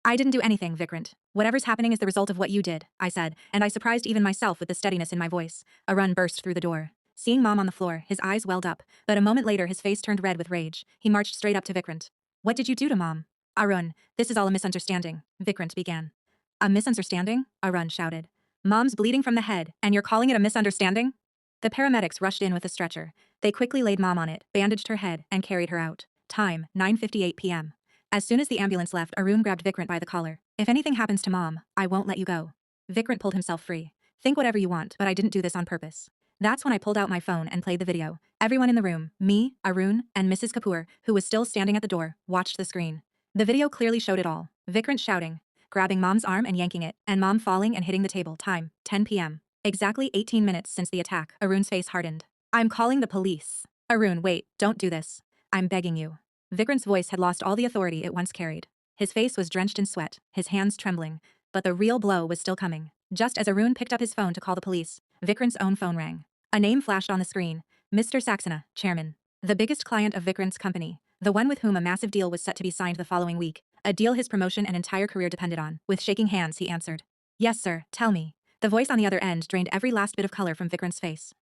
I didn't do anything, Vikrant. Whatever's happening is the result of what you did, I said, and I surprised even myself with the steadiness in my voice. Arun burst through the door. Seeing Mom on the floor, his eyes welled up, but a moment later his face turned red with rage. He marched straight up to Vikrant. What did you do to Mom? Arun, this is all a misunderstanding, Vikrant began. A misunderstanding? Arun shouted. Mom's bleeding from the head, and you're calling it a misunderstanding? The paramedics rushed in with a stretcher. They quickly laid Mom on it, bandaged her head, and carried her out. Time, 9:58 p.m. As soon as the ambulance left, Arun grabbed Vikrant by the collar. If anything happens to Mom, I won't let you go. Vikrant pulled himself free. Think whatever you want, but I didn't do this on purpose. That's when I pulled out my phone and played the video. Everyone in the room, me, Arun, and Mrs. Kapoor, who was still standing at the door, watched the screen. The video clearly showed it all. Vikrant shouting, grabbing Mom's arm and yanking it, and Mom falling and hitting the table. Time, 10 p.m. Exactly 18 minutes since the attack. Arun's face hardened. I'm calling the police. Arun, wait, don't do this. I'm begging you. Vikrant's voice had lost all the authority it once carried. His face was drenched in sweat, his hands trembling, but the real blow was still coming. Just as Arun picked up his phone to call the police, Vikrant's own phone rang. A name flashed on the screen. Mr. Saxena, chairman. The biggest client of Vikrant's company, the one with whom a massive deal was set to be signed the following week, a deal his promotion and entire career depended on. With shaking hands, he answered. Yes, sir, tell me. The voice on the other end drained every last bit of color from Vikrant's face.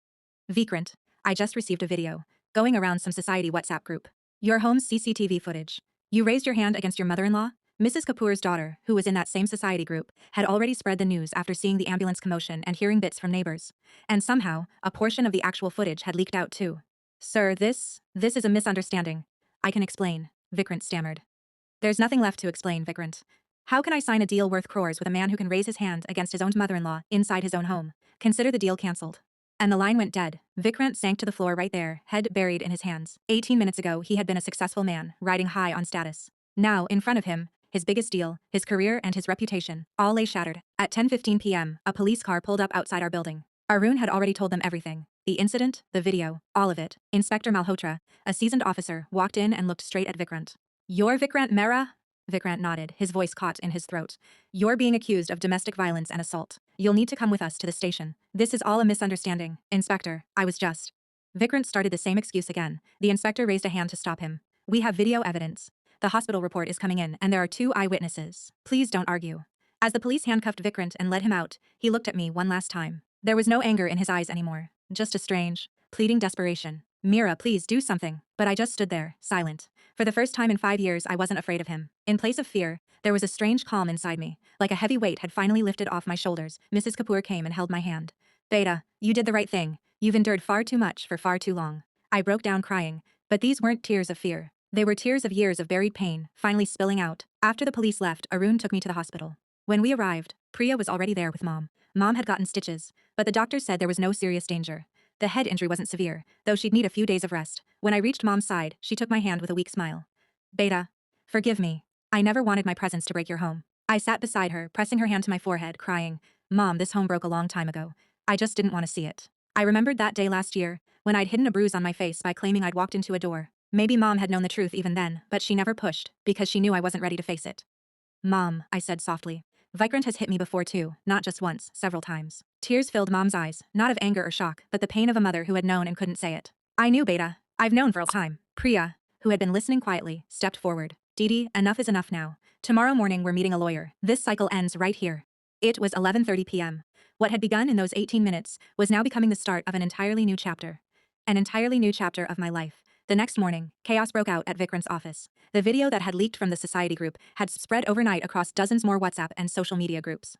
Vikrant, I just received a video, going around some society WhatsApp group. Your home's CCTV footage. You raised your hand against your mother-in-law? Mrs. Kapoor's daughter, who was in that same society group, had already spread the news after seeing the ambulance commotion and hearing bits from neighbors. And somehow, a portion of the actual footage had leaked out too. Sir, this is a misunderstanding. I can explain, Vikrant stammered. There's nothing left to explain, Vikrant. How can I sign a deal worth crores with a man who can raise his hand against his own mother-in-law inside his own home? Consider the deal cancelled. And the line went dead. Vikrant sank to the floor right there, head buried in his hands. 18 minutes ago, he had been a successful man, riding high on status. Now, in front of him, his biggest deal, his career and his reputation, all lay shattered. At 10:15 p.m., a police car pulled up outside our building. Arun had already told them everything. The incident, the video, all of it. Inspector Malhotra, a seasoned officer, walked in and looked straight at Vikrant. You're Vikrant Mehra? Vikrant nodded, his voice caught in his throat. You're being accused of domestic violence and assault. You'll need to come with us to the station. This is all a misunderstanding. Inspector, I was just... Vikrant started the same excuse again. The inspector raised a hand to stop him. We have video evidence. The hospital report is coming in, and there are 2 eyewitnesses. Please don't argue. As the police handcuffed Vikrant and led him out, he looked at me one last time. There was no anger in his eyes anymore. Just a strange, pleading desperation. Mira, please do something. But I just stood there, silent. For the first time in 5 years, I wasn't afraid of him. In place of fear, there was a strange calm inside me. Like a heavy weight had finally lifted off my shoulders. Mrs. Kapoor came and held my hand. Beta, you did the right thing. You've endured far too much for far too long. I broke down crying, but these weren't tears of fear. They were tears of years of buried pain, finally spilling out. After the police left, Arun took me to the hospital. When we arrived, Priya was already there with Mom. Mom had gotten stitches, but the doctors said there was no serious danger. The head injury wasn't severe, though she'd need a few days of rest. When I reached Mom's side, she took my hand with a weak smile. Beta, forgive me. I never wanted my presence to break your home. I sat beside her, pressing her hand to my forehead, crying, Mom, this home broke a long time ago. I just didn't want to see it. I remembered that day last year, when I'd hidden a bruise on my face by claiming I'd walked into a door. Maybe Mom had known the truth even then, but she never pushed, because she knew I wasn't ready to face it. Mom, I said softly. Vikrant has hit me before too, not just once, several times. Tears filled Mom's eyes, not of anger or shock, but the pain of a mother who had known and couldn't say it. I knew, Beta. I've known for a time. Priya, who had been listening quietly, stepped forward. Didi, enough is enough now. Tomorrow morning we're meeting a lawyer. This cycle ends right here. It was 11:30 p.m. What had begun in those 18 minutes was now becoming the start of an entirely new chapter. An entirely new chapter of my life. The next morning, chaos broke out at Vikrant's office. The video that had leaked from the society group had spread overnight across dozens more WhatsApp and social media groups.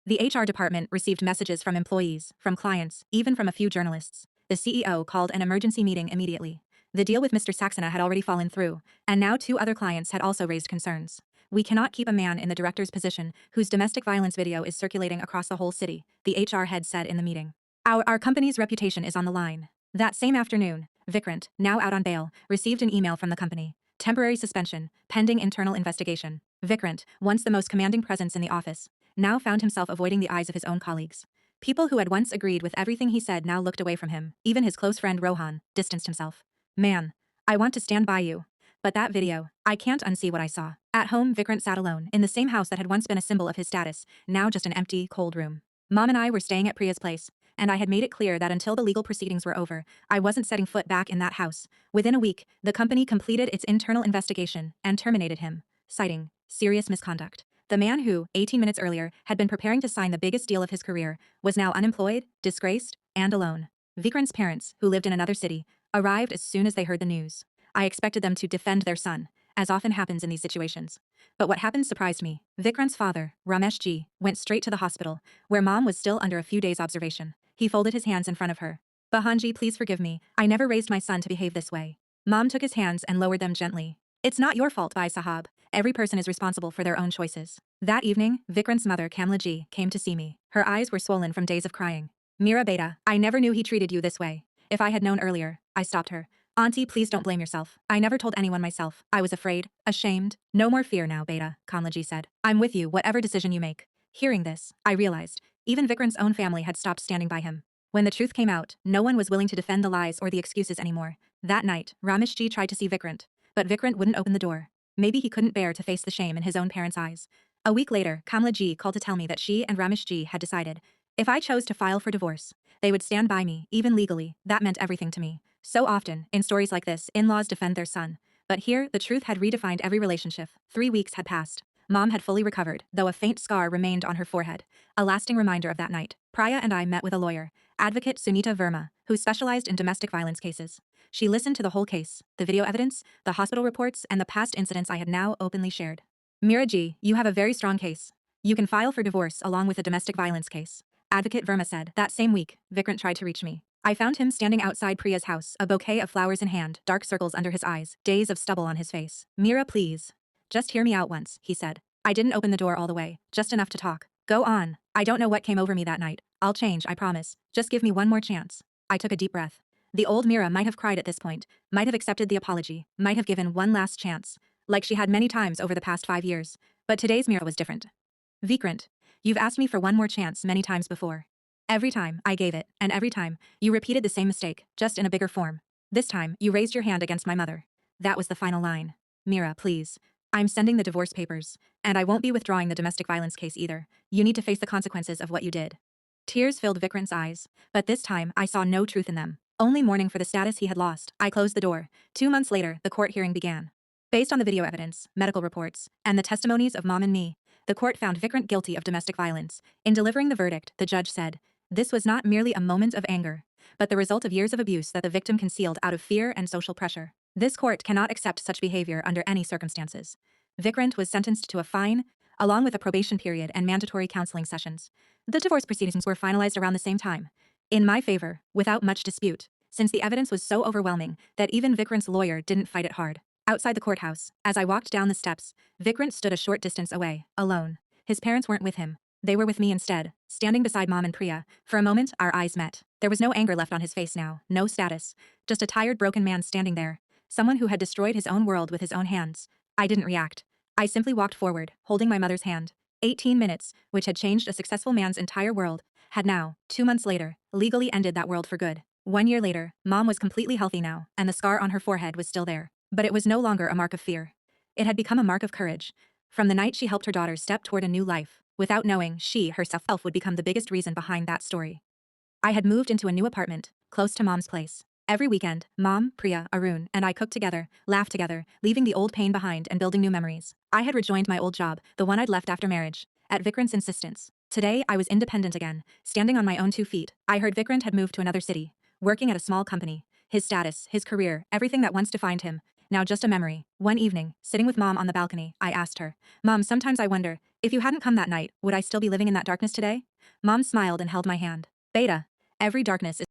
The HR department received messages from employees, from clients, even from a few journalists. The CEO called an emergency meeting immediately. The deal with Mr. Saxena had already fallen through, and now 2 other clients had also raised concerns. We cannot keep a man in the director's position whose domestic violence video is circulating across the whole city, the HR head said in the meeting. Our company's reputation is on the line. That same afternoon, Vikrant, now out on bail, received an email from the company. Temporary suspension, pending internal investigation. Vikrant, once the most commanding presence in the office, now found himself avoiding the eyes of his own colleagues. People who had once agreed with everything he said now looked away from him. Even his close friend Rohan distanced himself. Man, I want to stand by you. But that video, I can't unsee what I saw. At home, Vikrant sat alone, in the same house that had once been a symbol of his status, now just an empty, cold room. Mom and I were staying at Priya's place, and I had made it clear that until the legal proceedings were over, I wasn't setting foot back in that house. Within a week, the company completed its internal investigation and terminated him, citing serious misconduct. The man who, 18 minutes earlier, had been preparing to sign the biggest deal of his career, was now unemployed, disgraced, and alone. Vikrant's parents, who lived in another city, arrived as soon as they heard the news. I expected them to defend their son, as often happens in these situations. But what happened surprised me. Vikrant's father, Ramesh Ji, went straight to the hospital, where Mom was still under a few days' observation. He folded his hands in front of her. Bahanji, please forgive me. I never raised my son to behave this way. Mom took his hands and lowered them gently. It's not your fault, Bhai Sahab. Every person is responsible for their own choices. That evening, Vikrant's mother, Kamla Ji, came to see me. Her eyes were swollen from days of crying. Mira beta, I never knew he treated you this way. If I had known earlier, I stopped her. Auntie, please don't blame yourself. I never told anyone myself. I was afraid, ashamed. No more fear now, beta, Kamla Ji said. I'm with you, whatever decision you make. Hearing this, I realized, even Vikrant's own family had stopped standing by him. When the truth came out, no one was willing to defend the lies or the excuses anymore. That night, Ramesh Ji tried to see Vikrant, but Vikrant wouldn't open the door. Maybe he couldn't bear to face the shame in his own parents' eyes. A week later, Kamla Ji called to tell me that she and Ramesh Ji had decided, if I chose to file for divorce, they would stand by me, even legally. That meant everything to me. So often, in stories like this, in-laws defend their son. But here, the truth had redefined every relationship. 3 weeks had passed. Mom had fully recovered, though a faint scar remained on her forehead, a lasting reminder of that night. Priya and I met with a lawyer, Advocate Sunita Verma, who specialized in domestic violence cases. She listened to the whole case, the video evidence, the hospital reports, and the past incidents I had now openly shared. Miraji, you have a very strong case. You can file for divorce along with a domestic violence case, Advocate Verma said. That same week, Vikrant tried to reach me. I found him standing outside Priya's house, a bouquet of flowers in hand, dark circles under his eyes, days of stubble on his face. Mira, please. Just hear me out once, he said. I didn't open the door all the way, just enough to talk. Go on. I don't know what came over me that night. I'll change, I promise. Just give me one more chance. I took a deep breath. The old Mira might have cried at this point, might have accepted the apology, might have given one last chance, like she had many times over the past 5 years. But today's Mira was different. Vikrant, you've asked me for one more chance many times before. Every time, I gave it, and every time, you repeated the same mistake, just in a bigger form. This time, you raised your hand against my mother. That was the final line. Mira, please. I'm sending the divorce papers, and I won't be withdrawing the domestic violence case either. You need to face the consequences of what you did. Tears filled Vikrant's eyes, but this time I saw no truth in them. Only mourning for the status he had lost. I closed the door. 2 months later, the court hearing began. Based on the video evidence, medical reports, and the testimonies of Mom and me, the court found Vikrant guilty of domestic violence. In delivering the verdict, the judge said, this was not merely a moment of anger, but the result of years of abuse that the victim concealed out of fear and social pressure. This court cannot accept such behavior under any circumstances. Vikrant was sentenced to a fine, along with a probation period and mandatory counseling sessions. The divorce proceedings were finalized around the same time, in my favor, without much dispute, since the evidence was so overwhelming that even Vikrant's lawyer didn't fight it hard. Outside the courthouse, as I walked down the steps, Vikrant stood a short distance away, alone. His parents weren't with him. They were with me instead, standing beside Mom and Priya. For a moment, our eyes met. There was no anger left on his face now, no status, just a tired, broken man standing there, someone who had destroyed his own world with his own hands. I didn't react. I simply walked forward, holding my mother's hand. 18 minutes, which had changed a successful man's entire world, had now, 2 months later, legally ended that world for good. 1 year later, Mom was completely healthy now, and the scar on her forehead was still there. But it was no longer a mark of fear. It had become a mark of courage. From the night she helped her daughter step toward a new life, without knowing she herself would become the biggest reason behind that story. I had moved into a new apartment, close to Mom's place. Every weekend, Mom, Priya, Arun, and I cooked together, laughed together, leaving the old pain behind and building new memories. I had rejoined my old job, the one I'd left after marriage, at Vikrant's insistence. Today, I was independent again, standing on my own 2 feet. I heard Vikrant had moved to another city, working at a small company. His status, his career, everything that once defined him, now just a memory. One evening, sitting with Mom on the balcony, I asked her, Mom, sometimes I wonder, if you hadn't come that night, would I still be living in that darkness today? Mom smiled and held my hand. Beta, every darkness is